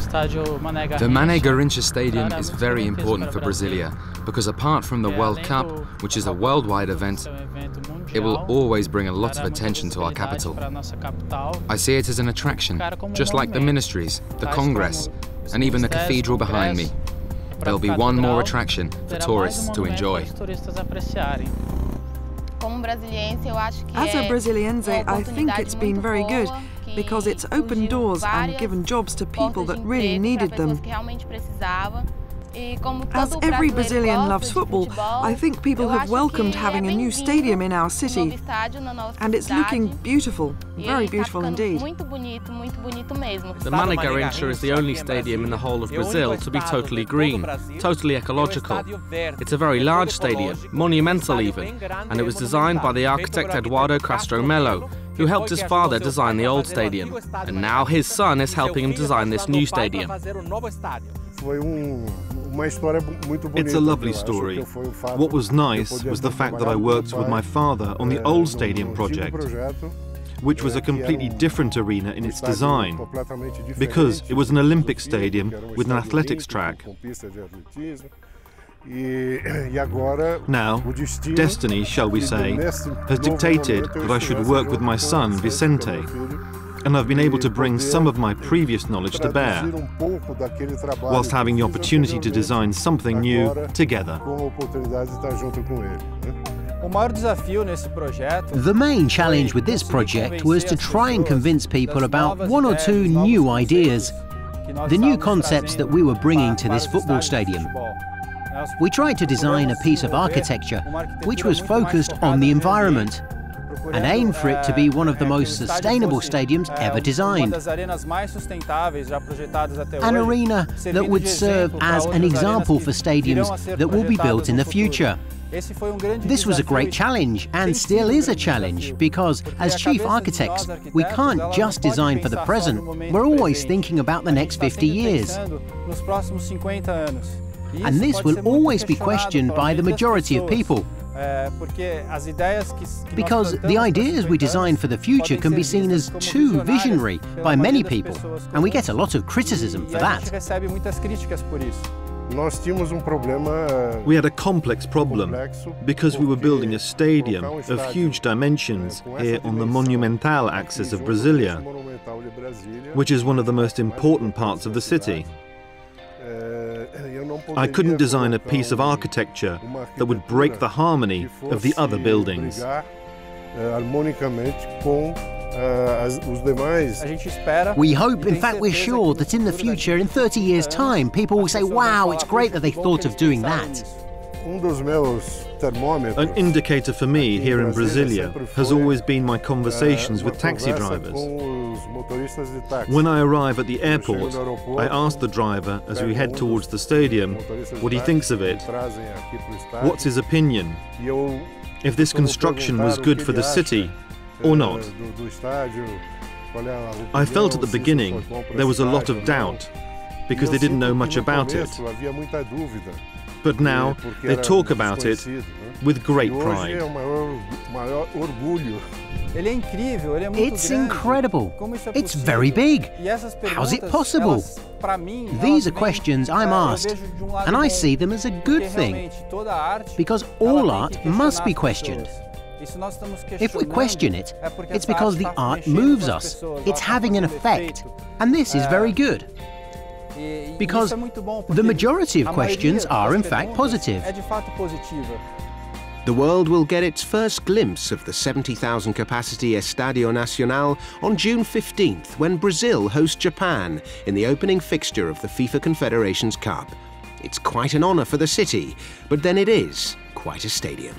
The Mané Garrincha Stadium is very important for Brasilia because apart from the World Cup, which is a worldwide event, it will always bring a lot of attention to our capital. I see it as an attraction, just like the ministries, the Congress, and even the cathedral behind me. There'll be one more attraction for tourists to enjoy. As a Brasiliense, I think it's been very good because it's opened doors and given jobs to people that really needed them. As every Brazilian loves football, I think people have welcomed having a new stadium in our city. And it's looking beautiful, very beautiful indeed. The Mané Garrincha is the only stadium in the whole of Brazil to be totally green, totally ecological. It's a very large stadium, monumental even, and it was designed by the architect Eduardo Castro Melo, who helped his father design the old stadium, and now his son is helping him design this new stadium. It's a lovely story. What was nice was the fact that I worked with my father on the old stadium project, which was a completely different arena in its design, because it was an Olympic stadium with an athletics track. Now, destiny, shall we say, has dictated that I should work with my son, Vicente, and I've been able to bring some of my previous knowledge to bear, whilst having the opportunity to design something new together. The main challenge with this project was to try and convince people about one or two new ideas, the new concepts that we were bringing to this football stadium. We tried to design a piece of architecture which was focused on the environment and aimed for it to be one of the most sustainable stadiums ever designed. An arena that would serve as an example for stadiums that will be built in the future. This was a great challenge and still is a challenge because as chief architects we can't just design for the present, we're always thinking about the next 50 years. And this will always be questioned by the majority of people, because the ideas we design for the future can be seen as too visionary by many people, and we get a lot of criticism for that. We had a complex problem because we were building a stadium of huge dimensions here on the monumental axis of Brasilia, which is one of the most important parts of the city. I couldn't design a piece of architecture that would break the harmony of the other buildings. We hope, in fact we're sure, that in the future, in 30 years' time, people will say, wow, it's great that they thought of doing that. An indicator for me here in Brasilia has always been my conversations with taxi drivers. When I arrive at the airport, I ask the driver as we head towards the stadium what he thinks of it, what's his opinion, if this construction was good for the city or not. I felt at the beginning there was a lot of doubt because they didn't know much about it. But now they talk about it with great pride. It's incredible. It's very big. How's it possible? These are questions I'm asked, and I see them as a good thing, because all art must be questioned. If we question it, it's because the art moves us. It's having an effect, and this is very good. Because the majority of questions are in fact positive. The world will get its first glimpse of the 70,000 capacity Estadio Nacional on June 15th when Brazil hosts Japan in the opening fixture of the FIFA Confederations Cup. It's quite an honour for the city, but then it is quite a stadium.